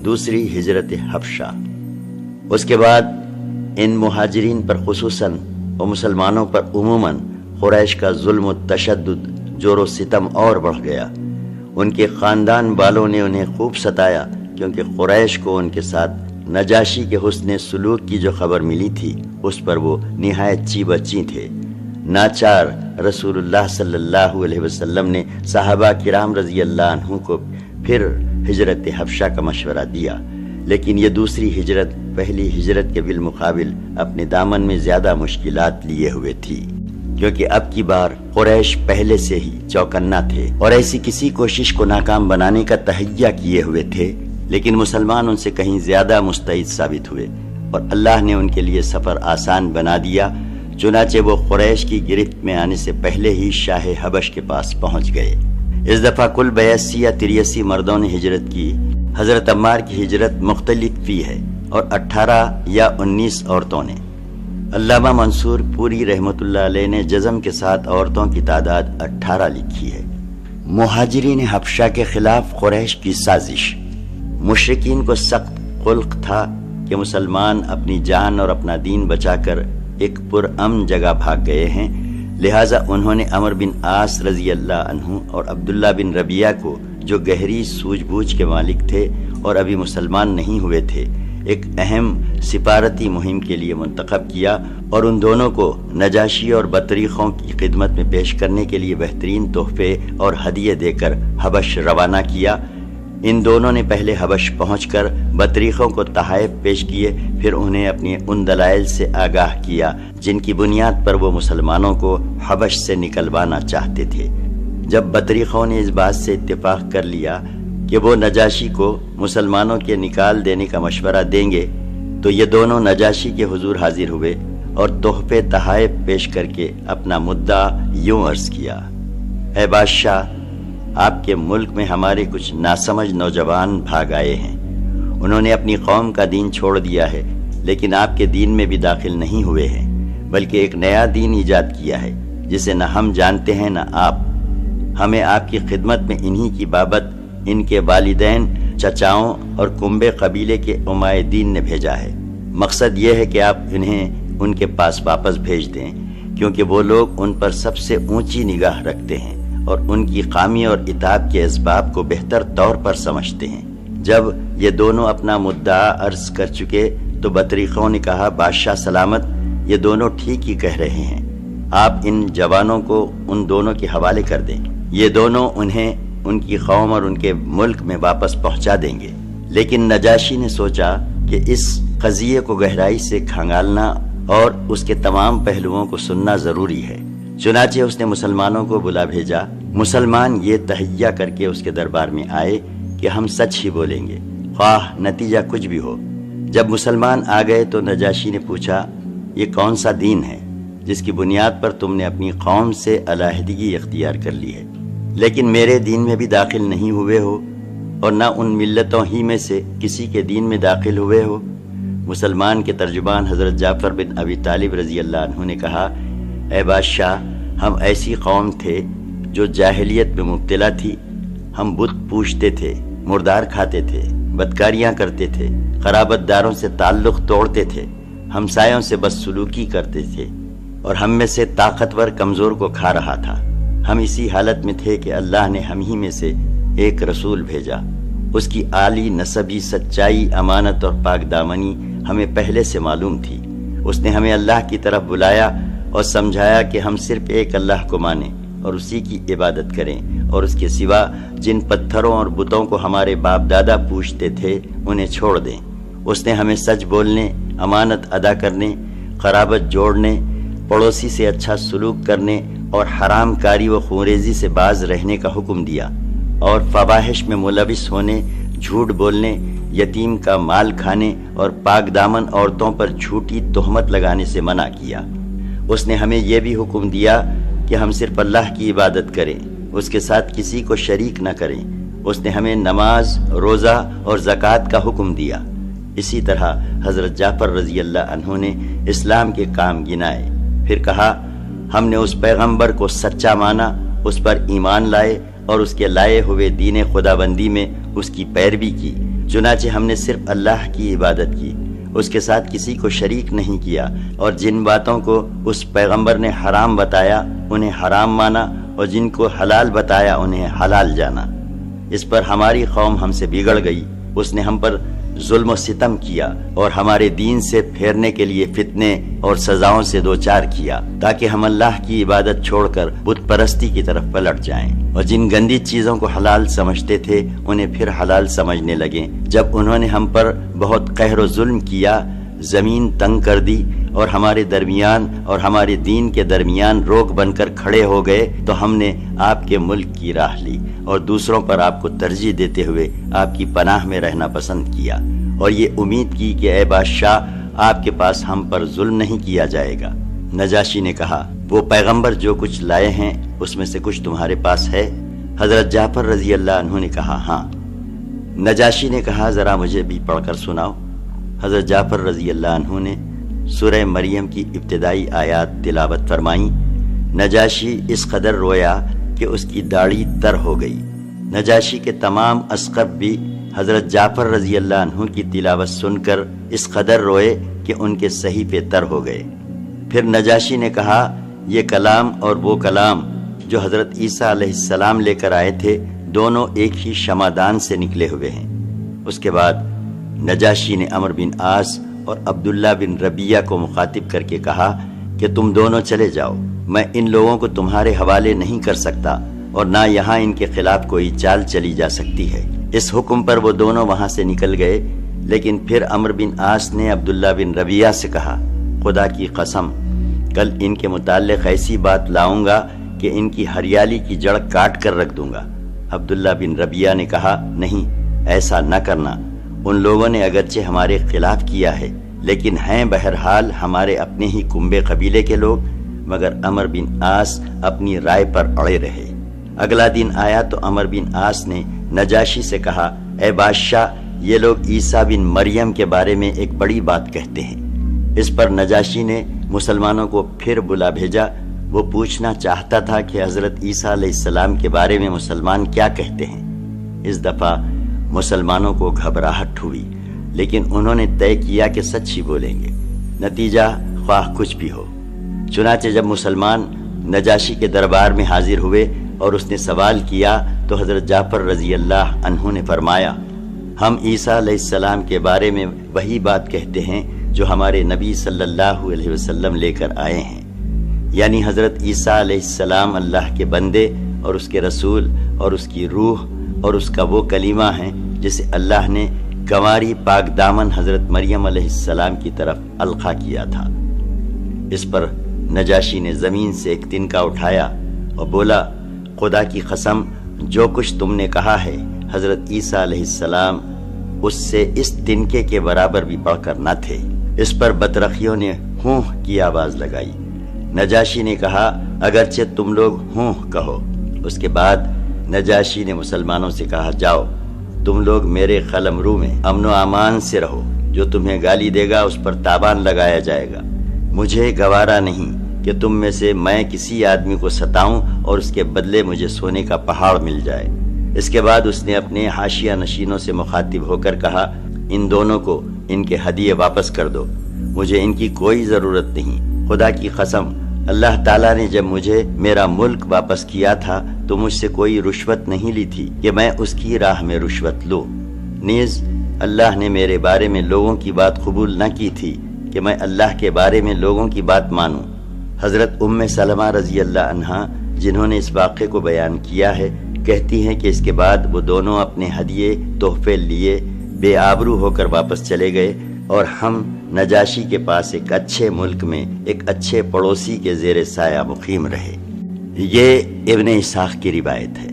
دوسری ہجرت حبشہ۔ اس کے بعد ان مہاجرین پر خصوصاً و مسلمانوں پر عموماً قریش کا ظلم و تشدد، جور و ستم اور بڑھ گیا۔ ان کے خاندان والوں نے انہیں خوب ستایا، کیونکہ قریش کو ان کے ساتھ نجاشی کے حسن سلوک کی جو خبر ملی تھی اس پر وہ نہایت چی بچی تھے۔ ناچار رسول اللہ صلی اللہ علیہ وسلم نے صحابہ کرام رضی اللہ عنہ کو پھر ہجرت حبشہ کا مشورہ دیا، لیکن یہ دوسری ہجرت پہلی ہجرت کے بالمقابل اپنے دامن میں زیادہ مشکلات لیے ہوئے تھی، کیونکہ اب کی بار قریش پہلے سے ہی چوکنا تھے اور ایسی کسی کوشش کو ناکام بنانے کا تہیہ کیے ہوئے تھے، لیکن مسلمان ان سے کہیں زیادہ مستعد ثابت ہوئے اور اللہ نے ان کے لیے سفر آسان بنا دیا۔ چنانچہ وہ قریش کی گرفت میں آنے سے پہلے ہی شاہ حبش کے پاس پہنچ گئے۔ اس دفعہ کل 82 یا 83 مردوں نے ہجرت کی۔ حضرت عمار کی ہجرت مختلف فی ہے اور 18 یا 19 عورتوں نے۔ علامہ منصور پوری رحمۃ اللہ علیہ نے جزم کے ساتھ عورتوں کی تعداد 18 لکھی ہے۔ مہاجرین حبشہ کے خلاف قریش کی سازش۔ مشرکین کو سخت خلق تھا کہ مسلمان اپنی جان اور اپنا دین بچا کر ایک پرامن جگہ بھاگ گئے ہیں، لہٰذا انہوں نے عمر بن عاص رضی اللہ عنہ اور عبداللہ بن ربیعہ کو، جو گہری سوجھ بوجھ کے مالک تھے اور ابھی مسلمان نہیں ہوئے تھے، ایک اہم سفارتی مہم کے لیے منتخب کیا اور ان دونوں کو نجاشی اور بطریخوں کی خدمت میں پیش کرنے کے لیے بہترین تحفے اور ہدیے دے کر حبش روانہ کیا۔ ان دونوں نے پہلے حبش پہنچ کر بطریخوں کو تحائف پیش کیے، پھر انہیں اپنے ان دلائل سے آگاہ کیا جن کی بنیاد پر وہ مسلمانوں کو حبش سے نکلوانا چاہتے تھے۔ جب بطریخوں نے اس بات سے اتفاق کر لیا کہ وہ نجاشی کو مسلمانوں کے نکال دینے کا مشورہ دیں گے، تو یہ دونوں نجاشی کے حضور حاضر ہوئے اور تحفے تحائف پیش کر کے اپنا مدعا یوں عرض کیا: اے بادشاہ، آپ کے ملک میں ہمارے کچھ ناسمجھ نوجوان بھاگ آئے ہیں۔ انہوں نے اپنی قوم کا دین چھوڑ دیا ہے، لیکن آپ کے دین میں بھی داخل نہیں ہوئے ہیں، بلکہ ایک نیا دین ایجاد کیا ہے جسے نہ ہم جانتے ہیں نہ آپ۔ ہمیں آپ کی خدمت میں انہی کی بابت ان کے والدین، چچاؤں اور کنبے قبیلے کے عمائدین نے بھیجا ہے۔ مقصد یہ ہے کہ آپ انہیں ان کے پاس واپس بھیج دیں، کیونکہ وہ لوگ ان پر سب سے اونچی نگاہ رکھتے ہیں اور ان کی قامی اور اتاب کے اسباب کو بہتر طور پر سمجھتے ہیں۔ جب یہ دونوں اپنا مدعا عرض کر چکے تو بطریخوں نے کہا: بادشاہ سلامت، یہ دونوں ٹھیک ہی کہہ رہے ہیں، آپ ان جوانوں کو ان دونوں کے حوالے کر دیں، یہ دونوں انہیں ان کی قوم اور ان کے ملک میں واپس پہنچا دیں گے۔ لیکن نجاشی نے سوچا کہ اس قضیے کو گہرائی سے کھنگالنا اور اس کے تمام پہلوؤں کو سننا ضروری ہے، چنانچہ اس نے مسلمانوں کو بلا بھیجا۔ مسلمان یہ تہیہ کر کے اس کے دربار میں آئے کہ ہم سچ ہی بولیں گے، خواہ نتیجہ کچھ بھی ہو۔ جب مسلمان آ گئے تو نجاشی نے پوچھا: یہ کون سا دین ہے جس کی بنیاد پر تم نے اپنی قوم سے علیحدگی اختیار کر لی ہے، لیکن میرے دین میں بھی داخل نہیں ہوئے ہو اور نہ ان ملتوں ہی میں سے کسی کے دین میں داخل ہوئے ہو؟ مسلمان کے ترجمان حضرت جعفر بن ابی طالب رضی اللہ عنہ نے کہا: اے بادشاہ، ہم ایسی قوم تھے جو جاہلیت میں مبتلا تھی۔ ہم بت پوجتے تھے، مردار کھاتے تھے، بدکاریاں کرتے تھے، قرابت داروں سے تعلق توڑتے تھے، ہمسایوں سے بدسلوکی کرتے تھے اور ہم میں سے طاقتور کمزور کو کھا رہا تھا۔ ہم اسی حالت میں تھے کہ اللہ نے ہم ہی میں سے ایک رسول بھیجا۔ اس کی عالی نسبی سچائی، امانت اور پاک دامنی ہمیں پہلے سے معلوم تھی۔ اس نے ہمیں اللہ کی طرف بلایا اور سمجھایا کہ ہم صرف ایک اللہ کو مانیں اور اسی کی عبادت کریں، اور اس کے سوا جن پتھروں اور بتوں کو ہمارے باپ دادا پوجتے تھے انہیں چھوڑ دیں۔ اس نے ہمیں سچ بولنے، امانت ادا کرنے، قرابت جوڑنے، پڑوسی سے اچھا سلوک کرنے اور حرام کاری و خوریزی سے باز رہنے کا حکم دیا، اور فواحش میں ملوث ہونے، جھوٹ بولنے، یتیم کا مال کھانے اور پاک دامن عورتوں پر جھوٹی تہمت لگانے سے منع کیا۔ اس نے ہمیں یہ بھی حکم دیا کہ ہم صرف اللہ کی عبادت کریں، اس کے ساتھ کسی کو شریک نہ کریں۔ اس نے ہمیں نماز، روزہ اور زکوٰۃ کا حکم دیا۔ اسی طرح حضرت جعفر رضی اللہ عنہ نے اسلام کے کام گنائے، پھر کہا: ہم نے اس پیغمبر کو سچا مانا، اس پر ایمان لائے اور اس کے لائے ہوئے دین خداوندی میں اس کی پیروی کی۔ چنانچہ ہم نے صرف اللہ کی عبادت کی، اس کے ساتھ کسی کو شریک نہیں کیا، اور جن باتوں کو اس پیغمبر نے حرام بتایا انہیں حرام مانا، اور جن کو حلال بتایا انہیں حلال جانا۔ اس پر ہماری قوم ہم سے بگڑ گئی، اس نے ہم پر ظلم و ستم کیا اور ہمارے دین سے پھیرنے کے لیے فتنے اور سزاؤں سے دوچار کیا، تاکہ ہم اللہ کی عبادت چھوڑ کر بت پرستی کی طرف پلٹ جائیں، اور جن گندی چیزوں کو حلال سمجھتے تھے انہیں پھر حلال سمجھنے لگیں۔ جب انہوں نے ہم پر بہت قہر و ظلم کیا، زمین تنگ کر دی اور ہمارے درمیان اور ہمارے دین کے درمیان روک بن کر کھڑے ہو گئے، تو ہم نے آپ کے ملک کی راہ لی اور دوسروں پر آپ کو ترجیح دیتے ہوئے آپ کی پناہ میں رہنا پسند کیا، اور یہ امید کی کہ اے بادشاہ آپ کے پاس ہم پر ظلم نہیں کیا جائے گا۔ نجاشی نے کہا، وہ پیغمبر جو کچھ لائے ہیں اس میں سے کچھ تمہارے پاس ہے؟ حضرت جعفر رضی اللہ عنہ نے کہا، ہاں۔ نجاشی نے کہا، ذرا مجھے بھی پڑھ کر سناؤ۔ حضرت جعفر رضی اللہ عنہ نے سورہ مریم کی ابتدائی آیات تلاوت فرمائیں۔ نجاشی اس قدر رویا کہ اس کی داڑھی تر ہو گئی۔ نجاشی کے تمام اسقف بھی حضرت جعفر رضی اللہ عنہ کی تلاوت سن کر اس قدر روئے کہ ان کے صحیفے تر ہو گئے۔ پھر نجاشی نے کہا، یہ کلام اور وہ کلام جو حضرت عیسیٰ علیہ السلام لے کر آئے تھے دونوں ایک ہی شمعدان سے نکلے ہوئے ہیں۔ اس کے بعد نجاشی نے عمرو بن عاص اور عبداللہ بن ربیہ کو مخاطب کر کے کہا کہ تم دونوں چلے جاؤ، میں ان لوگوں کو تمہارے حوالے نہیں کر سکتا، اور نہ یہاں ان کے خلاف کوئی چال چلی جا سکتی ہے۔ اس حکم پر وہ دونوں وہاں سے نکل گئے، لیکن پھر عمرو بن عاص نے عبداللہ بن ربیہ سے کہا، خدا کی قسم کل ان کے متعلق ایسی بات لاؤں گا کہ ان کی ہریالی کی جڑ کاٹ کر رکھ دوں گا۔ عبداللہ بن ربیہ نے کہا، نہیں، ایسا نہ کرنا، ان لوگوں نے اگرچہ ہمارے خلاف کیا ہے لیکن ہیں بہرحال ہمارے اپنے ہی کنبے قبیلے کے لوگ۔ مگر عمرو بن عاص اپنی رائے پر اڑے رہے۔ اگلا دن آیا تو عمرو بن عاص نے نجاشی سے کہا، اے بادشاہ، یہ لوگ عیسیٰ بن مریم کے بارے میں ایک بڑی بات کہتے ہیں۔ اس پر نجاشی نے مسلمانوں کو پھر بلا بھیجا۔ وہ پوچھنا چاہتا تھا کہ حضرت عیسیٰ علیہ السلام کے بارے میں مسلمان کیا کہتے ہیں۔ اس دفعہ مسلمانوں کو گھبراہٹ ہوئی، لیکن انہوں نے طے کیا کہ سچ ہی بولیں گے، نتیجہ خواہ کچھ بھی ہو۔ چنانچہ جب مسلمان نجاشی کے دربار میں حاضر ہوئے اور اس نے سوال کیا تو حضرت جعفر رضی اللہ عنہ نے فرمایا، ہم عیسیٰ علیہ السلام کے بارے میں وہی بات کہتے ہیں جو ہمارے نبی صلی اللہ علیہ وسلم لے کر آئے ہیں، یعنی حضرت عیسیٰ علیہ السلام اللہ کے بندے اور اس کے رسول اور اس کی روح اور اس کا وہ کلمہ ہے جسے اللہ نے کنواری پاک دامن حضرت مریم علیہ السلام کی طرف القا کیا تھا۔ اس پر نجاشی نے زمین سے ایک تنکا اٹھایا اور بولا، خدا کی قسم جو کچھ تم نے کہا ہے حضرت عیسیٰ علیہ السلام اس سے اس تنکے کے برابر بھی بڑھ کر نہ تھے۔ اس پر بطرخیوں نے ہوں کی آواز لگائی۔ نجاشی نے کہا، اگرچہ تم لوگ ہوں کہو۔ اس کے بعد نجاشی نے مسلمانوں سے کہا، جاؤ تم لوگ میرے قلمرو میں امن و امان سے رہو، جو تمہیں گالی دے گا اس پر تاوان لگایا جائے گا۔ مجھے گوارا نہیں کہ تم میں سے میں کسی آدمی کو ستاؤں اور اس کے بدلے مجھے سونے کا پہاڑ مل جائے۔ اس کے بعد اس نے اپنے حاشیہ نشینوں سے مخاطب ہو کر کہا، ان دونوں کو ان کے ہدیے واپس کر دو، مجھے ان کی کوئی ضرورت نہیں۔ خدا کی قسم اللہ تعالیٰ نے جب مجھے میرا ملک واپس کیا تھا تو مجھ سے کوئی رشوت نہیں لی تھی کہ میں اس کی راہ میں رشوت لوں۔ نیز اللہ نے میرے بارے میں لوگوں کی بات قبول نہ کی تھی کہ میں اللہ کے بارے میں لوگوں کی بات مانوں۔ حضرت ام سلمہ رضی اللہ عنہا جنہوں نے اس واقعے کو بیان کیا ہے کہتی ہیں کہ اس کے بعد وہ دونوں اپنے ہدیے تحفے لیے بے آبرو ہو کر واپس چلے گئے، اور ہم نجاشی کے پاس ایک اچھے ملک میں ایک اچھے پڑوسی کے زیر سایہ مقیم رہے۔ یہ ابن اسحاق کی روایت ہے۔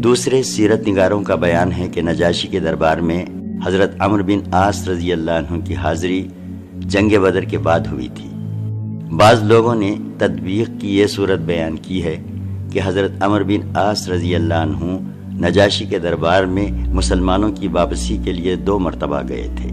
دوسرے سیرت نگاروں کا بیان ہے کہ نجاشی کے دربار میں حضرت عمرو بن عاص رضی اللہ عنہ کی حاضری جنگ بدر کے بعد ہوئی تھی۔ بعض لوگوں نے تطبیق کی یہ صورت بیان کی ہے کہ حضرت عمرو بن عاص رضی اللہ عنہ نجاشی کے دربار میں مسلمانوں کی واپسی کے لیے 2 مرتبہ گئے تھے،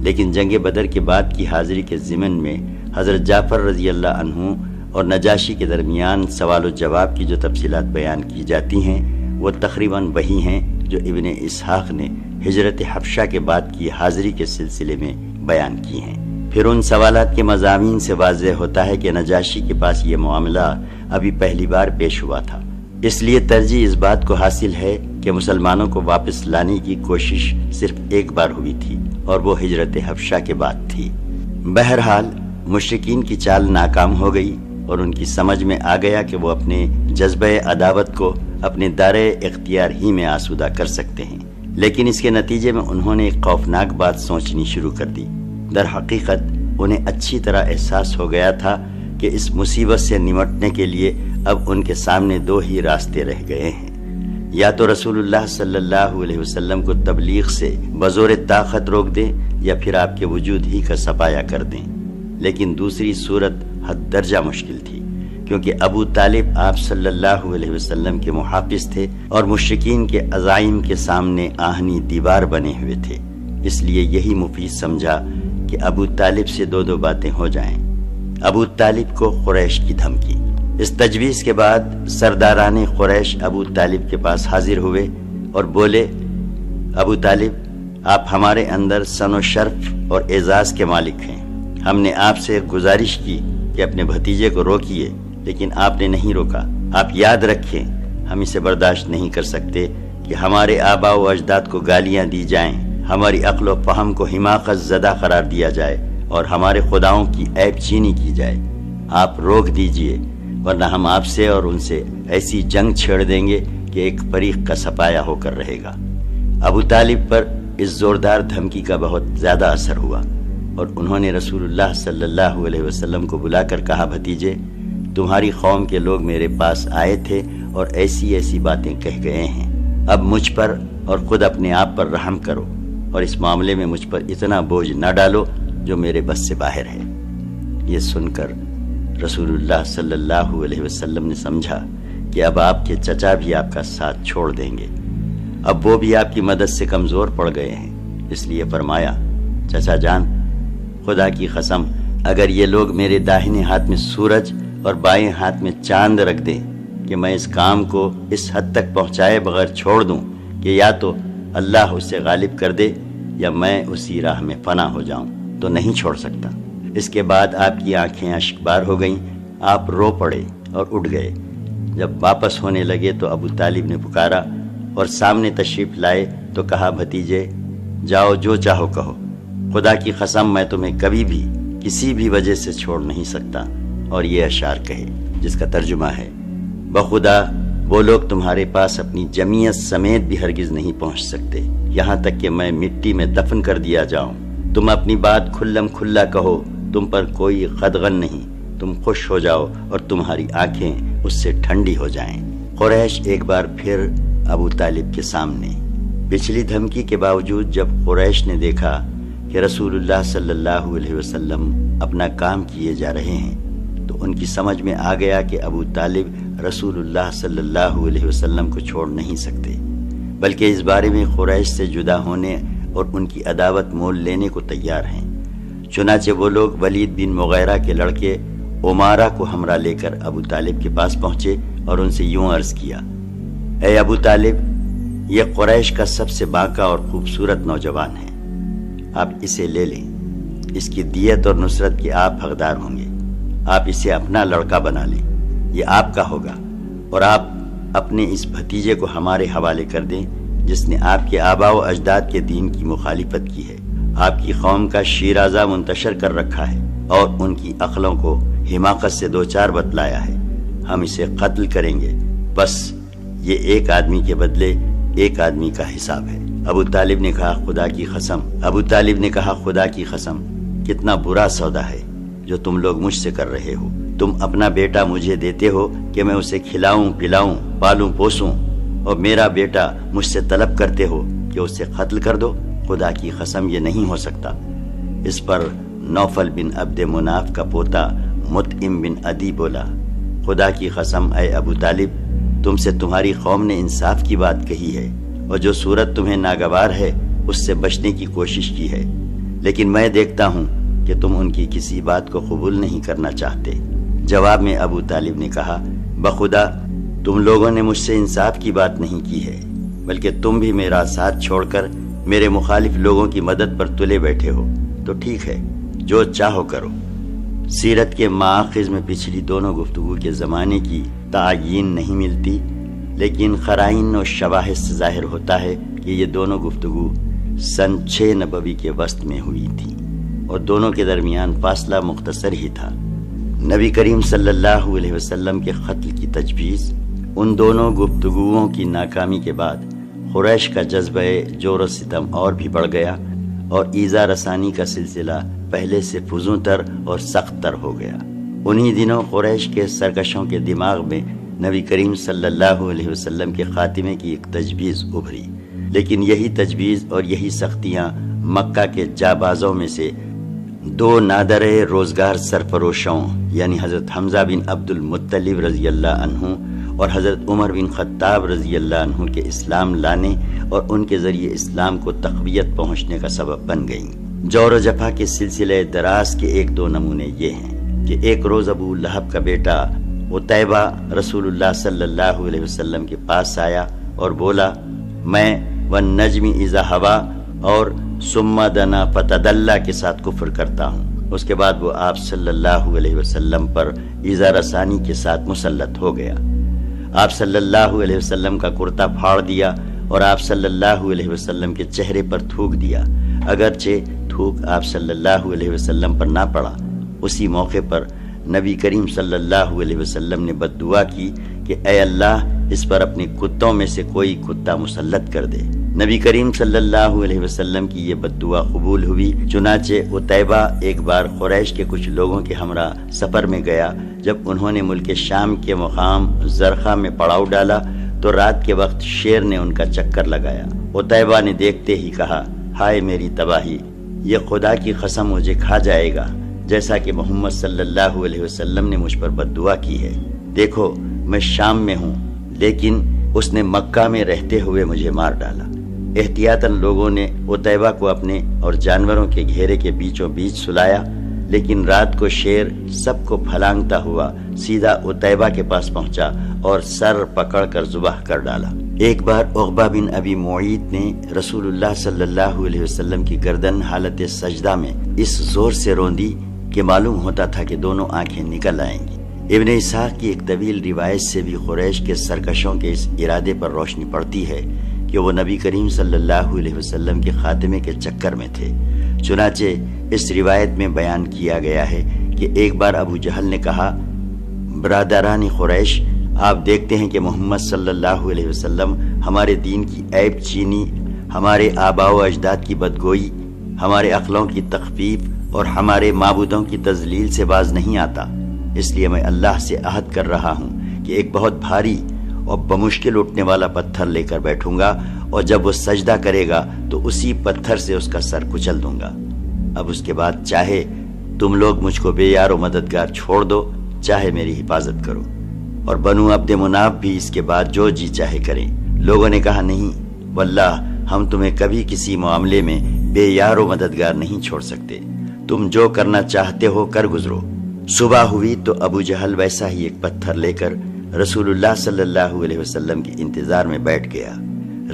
لیکن جنگ بدر کے بعد کی حاضری کے ضمن میں حضرت جعفر رضی اللہ عنہ اور نجاشی کے درمیان سوال و جواب کی جو تفصیلات بیان کی جاتی ہیں وہ تقریباً وہی ہیں جو ابن اسحاق نے ہجرت حبشہ کے بعد کی حاضری کے سلسلے میں بیان کی ہیں۔ پھر ان سوالات کے مضامین سے واضح ہوتا ہے کہ نجاشی کے پاس یہ معاملہ ابھی پہلی بار پیش ہوا تھا، اس لیے ترجیح اس بات کو حاصل ہے کہ مسلمانوں کو واپس لانے کی کوشش صرف ایک بار ہوئی تھی اور وہ ہجرت حبشہ کے بعد تھی۔ بہرحال مشرکین کی چال ناکام ہو گئی اور ان کی سمجھ میں آ گیا کہ وہ اپنے جذبہ عداوت کو اپنے دائرۂ اختیار ہی میں آسودہ کر سکتے ہیں، لیکن اس کے نتیجے میں انہوں نے ایک خوفناک بات سوچنی شروع کر دی۔ در حقیقت انہیں اچھی طرح احساس ہو گیا تھا کہ اس مصیبت سے نمٹنے کے لیے اب ان کے سامنے دو ہی راستے رہ گئے ہیں، یا تو رسول اللہ صلی اللہ علیہ وسلم کو تبلیغ سے بزور طاقت روک دیں یا پھر آپ کے وجود ہی کا سفایہ کر دیں، لیکن دوسری صورت حد درجہ مشکل تھی، کیونکہ ابو طالب آپ صلی اللہ علیہ وسلم کے محافظ تھے اور مشرکین کے عزائم کے سامنے آہنی دیوار بنے ہوئے تھے۔ اس لیے یہی مفید سمجھا کہ ابو طالب سے دو باتیں ہو جائیں۔ ابو طالب کو قریش کی دھمکی۔ اس تجویز کے بعد سرداران قریش ابو طالب کے پاس حاضر ہوئے اور بولے، ابو طالب، آپ ہمارے اندر سن و شرف اور اعزاز کے مالک ہیں۔ ہم نے آپ سے گزارش کی کہ اپنے بھتیجے کو روکیے، لیکن آپ نے نہیں روکا۔ آپ یاد رکھیں، ہم اسے برداشت نہیں کر سکتے کہ ہمارے آباء و اجداد کو گالیاں دی جائیں، ہماری عقل و فہم کو حماقت زدہ قرار دیا جائے اور ہمارے خداؤں کی عیب چینی کی جائے۔ آپ روک دیجئے، ورنہ ہم آپ سے اور ان سے ایسی جنگ چھیڑ دیں گے کہ ایک فریق کا سپاہیہ ہو کر رہے گا۔ ابو طالب پر اس زوردار دھمکی کا بہت زیادہ اثر ہوا اور انہوں نے رسول اللہ صلی اللہ علیہ وسلم کو بلا کر کہا، بھتیجے، تمہاری قوم کے لوگ میرے پاس آئے تھے اور ایسی ایسی باتیں کہہ گئے ہیں، اب مجھ پر اور خود اپنے آپ پر رحم کرو اور اس معاملے میں مجھ پر اتنا بوجھ نہ ڈالو جو میرے بس سے باہر ہے۔ یہ سن کر رسول اللہ صلی اللہ علیہ وسلم نے سمجھا کہ اب آپ کے چچا بھی آپ کا ساتھ چھوڑ دیں گے، اب وہ بھی آپ کی مدد سے کمزور پڑ گئے ہیں، اس لیے فرمایا، چچا جان، خدا کی قسم، اگر یہ لوگ میرے داہنے ہاتھ میں سورج اور بائیں ہاتھ میں چاند رکھ دیں کہ میں اس کام کو اس حد تک پہنچائے بغیر چھوڑ دوں کہ یا تو اللہ اسے غالب کر دے یا میں اسی راہ میں فنا ہو جاؤں، تو نہیں چھوڑ سکتا۔ اس کے بعد آپ کی آنکھیں اشکبار ہو گئیں، آپ رو پڑے اور اٹھ گئے۔ جب واپس ہونے لگے تو ابو طالب نے پکارا اور سامنے تشریف لائے تو کہا، بھتیجے، جاؤ جو چاہو کہو، خدا کی قسم میں تمہیں کبھی بھی کسی بھی وجہ سے چھوڑ نہیں سکتا۔ اور یہ اشعار کہے جس کا ترجمہ ہے، بخدا وہ لوگ تمہارے پاس اپنی جمیعت سمیت بھی ہرگز نہیں پہنچ سکتے، یہاں تک کہ میں مٹی میں دفن کر دیا جاؤں۔ تم اپنی بات کھلم کھلا کہو، تم پر کوئی قدغن نہیں، تم خوش ہو جاؤ اور تمہاری آنکھیں اس سے ٹھنڈی ہو جائیں۔ قریش ایک بار پھر ابو طالب کے سامنے۔ پچھلی دھمکی کے باوجود جب قریش نے دیکھا کہ رسول اللہ صلی اللہ علیہ وسلم اپنا کام کیے جا رہے ہیں تو ان کی سمجھ میں آ گیا کہ ابو طالب رسول اللہ صلی اللہ علیہ وسلم کو چھوڑ نہیں سکتے، بلکہ اس بارے میں قریش سے جدا ہونے اور ان کی عداوت مول لینے کو تیار ہیں۔ چنانچہ وہ لوگ ولید بن مغیرہ کے لڑکے عمارہ کو ہمراہ لے کر ابو طالب کے پاس پہنچے اور ان سے یوں عرض کیا، اے ابو طالب، یہ قریش کا سب سے باکا اور خوبصورت نوجوان ہے، آپ اسے لے لیں، اس کی دیت اور نصرت کے آپ حقدار ہوں گے، آپ اسے اپنا لڑکا بنا لیں، یہ آپ کا ہوگا، اور آپ اپنے اس بھتیجے کو ہمارے حوالے کر دیں جس نے آپ کے آباء و اجداد کے دین کی مخالفت کی ہے، آپ کی قوم کا شیرازہ منتشر کر رکھا ہے اور ان کی عقلوں کو حماقت سے دوچار بتلایا ہے، ہم اسے قتل کریں گے، بس یہ ایک آدمی کے بدلے ایک آدمی کا حساب ہے۔ ابو طالب نے کہا، خدا کی قسم، کتنا برا سودا ہے جو تم لوگ مجھ سے کر رہے ہو، تم اپنا بیٹا مجھے دیتے ہو کہ میں اسے کھلاؤں پلاؤں پالوں پوسوں، اور میرا بیٹا مجھ سے طلب کرتے ہو کہ اسے قتل کر دو، خدا کی قسم یہ نہیں ہو سکتا۔ اس پر نوفل بن عبد مناف کا پوتا مطعم بن عدی بولا، خدا کی قسم اے ابو طالب، تم سے تمہاری قوم نے انصاف کی بات کہی ہے اور جو صورت تمہیں ناگوار ہے اس سے بچنے کی کوشش کی ہے، لیکن میں دیکھتا ہوں کہ تم ان کی کسی بات کو قبول نہیں کرنا چاہتے۔ جواب میں ابو طالب نے کہا، بخدا تم لوگوں نے مجھ سے انصاف کی بات نہیں کی ہے، بلکہ تم بھی میرا ساتھ چھوڑ کر میرے مخالف لوگوں کی مدد پر تلے بیٹھے ہو تو ٹھیک ہے، جو چاہو کرو۔ سیرت کے مآخذ میں پچھلی دونوں گفتگو کے زمانے کی تعیین نہیں ملتی، لیکن قرائن و شواہد سے ظاہر ہوتا ہے کہ یہ دونوں گفتگو سن 6 نبوی کے وسط میں ہوئی تھی اور دونوں کے درمیان فاصلہ مختصر ہی تھا۔ نبی کریم صلی اللہ علیہ وسلم کے قتل کی تجویز، ان دونوں گفتگوؤں کی ناکامی کے بعد قریش کا جذبہ جور و ستم اور بھی بڑھ گیا اور ایذا رسانی کا سلسلہ پہلے سے فزوں تر اور سخت تر ہو گیا۔ انہی دنوں قریش کے سرکشوں کے دماغ میں نبی کریم صلی اللہ علیہ وسلم کے خاتمے کی ایک تجویز ابھری، لیکن یہی تجویز اور یہی سختیاں مکہ کے جابازوں میں سے 2 نادر روزگار سرفروشوں یعنی حضرت حمزہ بن عبد المطلب رضی اللہ عنہ اور حضرت عمر بن خطاب رضی اللہ عنہ کے اسلام لانے اور ان کے ذریعے اسلام کو تقویت پہنچنے کا سبب بن گئیں۔ جور و جفا کے سلسلے دراز کے 1-2 نمونے یہ ہیں کہ ایک روز ابو لہب کا بیٹا عتیبہ رسول اللہ صلی اللہ علیہ وسلم کے پاس آیا اور بولا، میں والنجم اذا ہوا اور ثم دنا فتدلی کے ساتھ کفر کرتا ہوں۔ اس کے بعد وہ آپ صلی اللہ علیہ وسلم پر ایذا رسانی کے ساتھ مسلط ہو گیا۔ آپ صلی اللہ علیہ وسلم کا کرتا پھاڑ دیا اور آپ صلی اللہ علیہ وسلم کے چہرے پر تھوک دیا، اگرچہ تھوک آپ صلی اللہ علیہ وسلم پر نہ پڑا۔ اسی موقع پر نبی کریم صلی اللہ علیہ وسلم نے بد دعا کی کہ اے اللہ، اس پر اپنے کتوں میں سے کوئی کتا مسلط کر دے۔ نبی کریم صلی اللہ علیہ وسلم کی یہ بد دعا قبول ہوئی، چنانچہ عتیبہ ایک بار قریش کے کچھ لوگوں کے ہمراہ سفر میں گیا۔ جب انہوں نے ملک شام کے مقام زرخہ میں پڑاؤ ڈالا تو رات کے وقت شیر نے ان کا چکر لگایا۔ عتیبہ نے دیکھتے ہی کہا، ہائے میری تباہی، یہ خدا کی قسم مجھے کھا جائے گا، جیسا کہ محمد صلی اللہ علیہ وسلم نے مجھ پر بد دعا کی ہے۔ دیکھو میں شام میں ہوں، لیکن اس نے مکہ میں رہتے ہوئے مجھے مار ڈالا۔ احتیاطاً لوگوں نے عتیبہ کو اپنے اور جانوروں کے گھیرے کے بیچوں بیچ سلایا، لیکن رات کو شیر سب کو پھلانگتا ہوا سیدھا عتیبہ کے پاس پہنچا اور سر پکڑ کر ذبح کر ڈالا۔ ایک بار عقبہ بن ابی معیط نے رسول اللہ صلی اللہ علیہ وسلم کی گردن حالت سجدہ میں اس زور سے روندی کہ معلوم ہوتا تھا کہ دونوں آنکھیں نکل آئیں گی۔ ابن اسحاق کی ایک طویل روایت سے بھی قریش کے سرکشوں کے اس ارادے پر روشنی پڑتی ہے کہ وہ نبی کریم صلی اللہ علیہ وسلم کے خاتمے کے چکر میں تھے۔ چنانچہ اس روایت میں بیان کیا گیا ہے کہ ایک بار ابو جہل نے کہا، برادران قریش، آپ دیکھتے ہیں کہ محمد صلی اللہ علیہ وسلم ہمارے دین کی عیب چینی، ہمارے آباء و اجداد کی بدگوئی، ہمارے عقلوں کی تخفیف اور ہمارے معبودوں کی تذلیل سے باز نہیں آتا۔ اس لیے میں اللہ سے عہد کر رہا ہوں کہ ایک بہت بھاری اور بمشکل اٹھنے والا پتھر لے کر بیٹھوں گا، اور جب وہ سجدہ کرے گا تو اسی پتھر سے اس کا سر کچل دوں گا۔ اب اس کے بعد چاہے تم لوگ مجھ کو بے یار و مددگار چھوڑ دو، چاہے میری حفاظت کرو، اور بنو عبد مناف بھی اس کے بعد جو جی چاہے کریں۔ لوگوں نے کہا، نہیں واللہ، ہم تمہیں کبھی کسی معاملے میں بے یار و مددگار نہیں چھوڑ سکتے، تم جو کرنا چاہتے ہو کر گزرو۔ صبح ہوئی تو ابو جہل ویسا ہی ایک پتھر لے کر رسول اللہ صلی اللہ علیہ وسلم کے انتظار میں بیٹھ گیا۔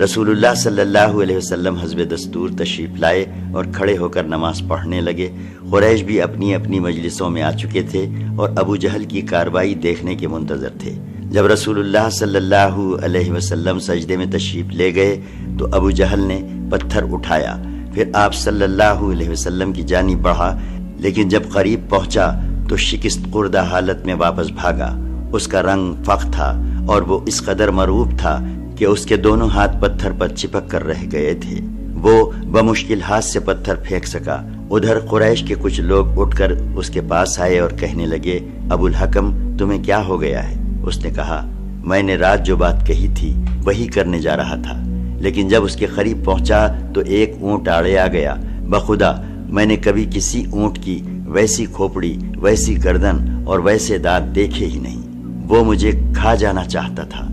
رسول اللہ صلی اللہ علیہ وسلم حسب دستور تشریف لائے اور کھڑے ہو کر نماز پڑھنے لگے۔ قریش بھی اپنی اپنی مجلسوں میں آ چکے تھے اور ابو جہل کی کارروائی دیکھنے کے منتظر تھے۔ جب رسول اللہ صلی اللہ علیہ وسلم سجدے میں تشریف لے گئے تو ابو جہل نے پتھر اٹھایا، پھر آپ صلی اللہ علیہ وسلم کی جانب بڑھا، لیکن جب قریب پہنچا تو شکست خوردہ حالت میں واپس بھاگا۔ اس کا رنگ فخ تھا اور وہ اس قدر مرعوب تھا کہ اس کے دونوں ہاتھ پتھر پر چپک کر رہ گئے تھے۔ وہ بمشکل ہاتھ سے پتھر پھینک سکا۔ ادھر قریش کے کچھ لوگ اٹھ کر اس کے پاس آئے اور کہنے لگے، ابو الحکم، تمہیں کیا ہو گیا ہے؟ اس نے کہا، میں نے رات جو بات کہی تھی وہی کرنے جا رہا تھا، لیکن جب اس کے قریب پہنچا تو ایک اونٹ آڑے آ گیا۔ بخدا میں نے کبھی کسی اونٹ کی ویسی کھوپڑی، ویسی گردن اور ویسے دانت دیکھے ہی نہیں، وہ مجھے کھا جانا چاہتا تھا۔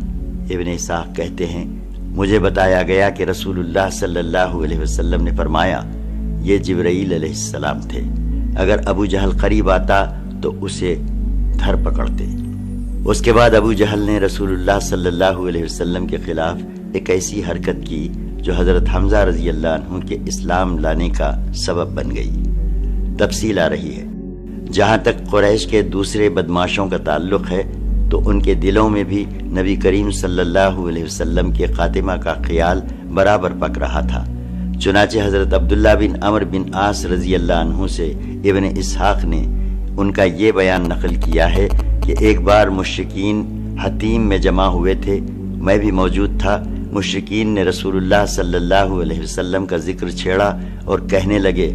ابن اسحاق کہتے ہیں، مجھے بتایا گیا کہ رسول اللہ صلی اللہ علیہ وسلم نے فرمایا، یہ جبرائیل علیہ السلام تھے، اگر ابو جہل قریب آتا تو اسے دھر پکڑتے۔ اس کے بعد ابو جہل نے رسول اللہ صلی اللہ علیہ وسلم کے خلاف ایک ایسی حرکت کی جو حضرت حمزہ رضی اللہ عنہ کے اسلام لانے کا سبب بن گئی۔ تفصیل آ رہی ہے۔ جہاں تک قریش کے دوسرے بدماشوں کا تعلق ہے تو ان کے دلوں میں بھی نبی کریم صلی اللہ علیہ وسلم کے خاتمہ کا خیال برابر پک رہا تھا۔ چنانچہ حضرت عبداللہ بن عمرو بن عاص رضی اللہ عنہ سے ابن اسحاق نے ان کا یہ بیان نقل کیا ہے کہ ایک بار مشرکین حتیم میں جمع ہوئے تھے، میں بھی موجود تھا۔ مشرکین نے رسول اللہ صلی اللہ علیہ وسلم کا ذکر چھیڑا اور کہنے لگے،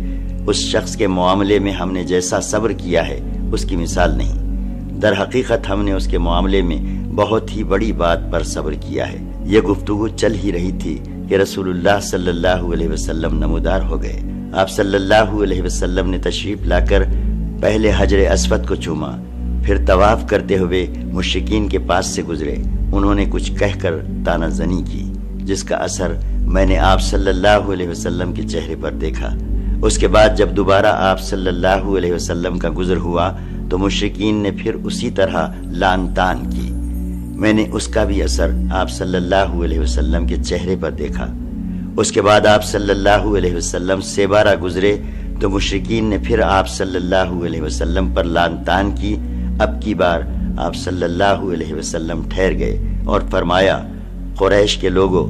اس شخص کے معاملے میں ہم نے جیسا صبر کیا ہے اس کی مثال نہیں۔ در حقیقت ہم نے اس کے معاملے میں بہت ہی بڑی بات پر صبر کیا ہے۔ یہ گفتگو چل ہی رہی تھی کہ رسول اللہ صلی اللہ علیہ وسلم نمودار ہو گئے۔ آپ صلی اللہ علیہ وسلم نے تشریف لا کر پہلے حجر اسود کو چوما، پھر طواف کرتے ہوئے مشرکین کے پاس سے گزرے۔ انہوں نے کچھ کہہ کر طعنہ زنی کی، جس کا اثر میں نے آپ صلی اللہ علیہ وسلم کے چہرے پر دیکھا۔ اس کے بعد جب دوبارہ آپ صلی اللہ علیہ وسلم کا گزر ہوا تو مشرکین نے پھر اسی طرح لعن طعن کی۔ میں نے اس کا بھی اثر آپ صلی اللہ علیہ وسلم کے چہرے پر دیکھا۔ اس کے بعد آپ صلی اللہ علیہ وسلم سے بارہ گزرے تو مشرکین نے پھر آپ صلی اللہ علیہ وسلم پر لعن طعن کی۔ اب کی بار آپ صلی اللہ علیہ وسلم ٹھہر گئے اور فرمایا، قریش کے لوگوں،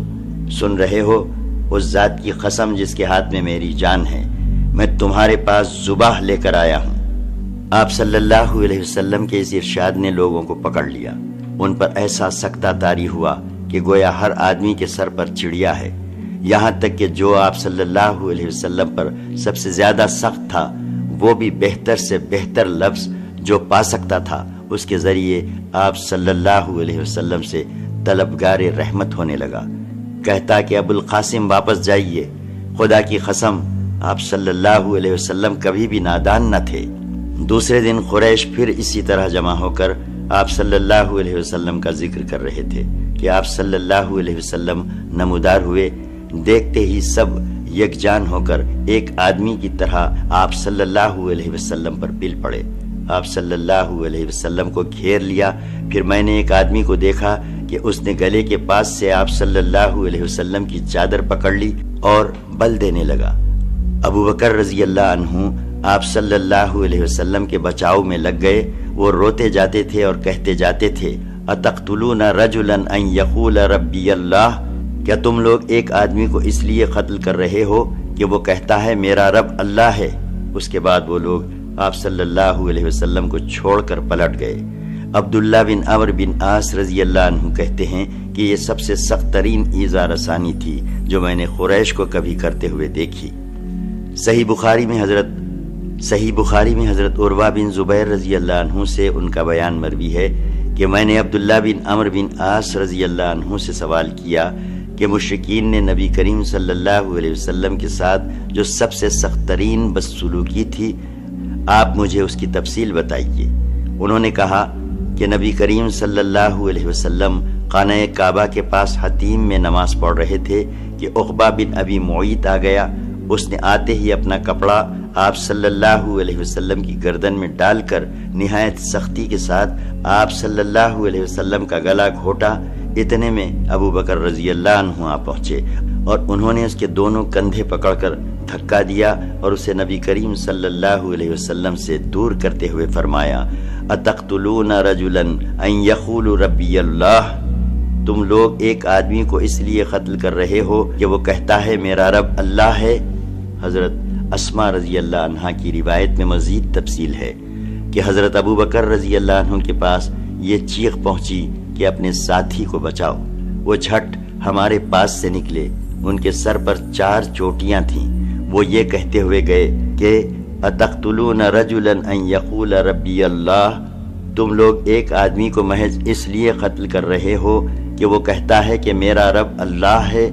سن رہے ہو؟ اس ذات کی قسم جس کے ہاتھ میں میری جان ہے، میں تمہارے پاس ذبح لے کر آیا ہوں۔ آپ صلی اللہ علیہ وسلم کے اس ارشاد نے لوگوں کو پکڑ لیا۔ ان پر ایسا سکتہ طاری ہوا کہ گویا ہر آدمی کے سر پر چڑیا ہے۔ یہاں تک کہ جو آپ صلی اللہ علیہ وسلم پر سب سے زیادہ سخت تھا، وہ بھی بہتر سے بہتر لفظ جو پا سکتا تھا، اس کے ذریعے آپ صلی اللہ علیہ وسلم سے طلبگار رحمت ہونے لگا۔ کہتا کہ ابو القاسم واپس جائیے، خدا کی قسم آپ صلی اللہ علیہ وسلم کبھی بھی نادان نہ تھے۔ دوسرے دن قریش پھر اسی طرح جمع ہو کر آپ صلی اللہ علیہ وسلم کا ذکر کر رہے تھے کہ آپ صلی اللہ علیہ وسلم نمودار ہوئے۔ دیکھتے ہی سب یکجان ہو کر ایک آدمی کی طرح آپ صلی اللہ علیہ وسلم پر پل پڑے۔ آپ صلی اللہ علیہ وسلم کو گھیر لیا۔ پھر میں نے ایک آدمی کو دیکھا کہ اس نے گلے کے پاس سے آپ صلی اللہ علیہ وسلم کی چادر پکڑ لی اور بل دینے لگا۔ ابو بکر رضی اللہ عنہ آپ صلی اللہ علیہ وسلم کے بچاؤ میں لگ گئے۔ وہ روتے جاتے تھے اور کہتے جاتے تھے، اتقتلون رجلا ان یقول ربی اللہ، کیا تم لوگ ایک آدمی کو اس لیے قتل کر رہے ہو کہ وہ کہتا ہے میرا رب اللہ ہے؟ اس کے بعد وہ لوگ آپ صلی اللہ علیہ وسلم کو چھوڑ کر پلٹ گئے۔ عبداللہ بن عمرو بن عاص رضی اللہ عنہ کہتے ہیں کہ یہ سب سے سخت ترین ایذا رسانی تھی جو میں نے قریش کو کبھی کرتے ہوئے دیکھی۔ صحیح بخاری میں حضرت عروہ بن زبیر رضی اللہ عنہ سے ان کا بیان مروی ہے کہ میں نے عبداللہ بن عمرو بن عاص رضی اللہ عنہ سے سوال کیا کہ مشرکین نے نبی کریم صلی اللہ علیہ وسلم کے ساتھ جو سب سے سخت ترین بدسلوکی تھی، آپ مجھے اس کی تفصیل بتائیے۔ انہوں نے کہا کہ نبی کریم صلی اللہ علیہ وسلم خانہ کعبہ کے پاس حتیم میں نماز پڑھ رہے تھے کہ عقبہ بن ابی معیط آ گیا۔ اس نے آتے ہی اپنا کپڑا آپ صلی اللہ علیہ وسلم کی گردن میں ڈال کر نہایت سختی کے ساتھ آپ صلی اللہ علیہ وسلم کا گلا گھوٹا۔ اتنے میں ابو بکر رضی اللہ عنہ آ پہنچے اور انہوں نے اس کے دونوں کندھے پکڑ کر دھکا دیا اور اسے نبی کریم صلی اللہ علیہ وسلم سے دور کرتے ہوئے فرمایا، اتقتلون رجلا ان یقول ربی اللہ، تم لوگ ایک آدمی کو اس لیے قتل کر رہے ہو کہ وہ کہتا ہے میرا رب اللہ ہے۔ حضرت اسماء رضی اللہ عنہ کی روایت میں مزید تفصیل ہے کہ حضرت ابو بکر رضی اللہ عنہ کے پاس یہ چیخ پہنچی کہ اپنے ساتھی کو بچاؤ۔ وہ جھٹ ہمارے پاس سے نکلے، ان کے سر پر 4 چوٹیاں تھیں۔ وہ یہ کہتے ہوئے گئے کہ اتقتلون رجلا ان یقول ربی اللہ، تم لوگ ایک آدمی کو محض اس لیے قتل کر رہے ہو کہ وہ کہتا ہے کہ میرا رب اللہ ہے۔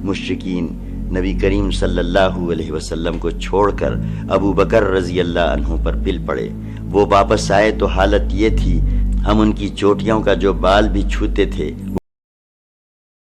مشرکین نبی کریم صلی اللہ علیہ وسلم کو چھوڑ کر ابو بکر رضی اللہ عنہ پر پل پڑے۔ وہ واپس آئے تو حالت یہ تھی، ہم ان کی چوٹیوں کا جو بال بھی چھوتے تھے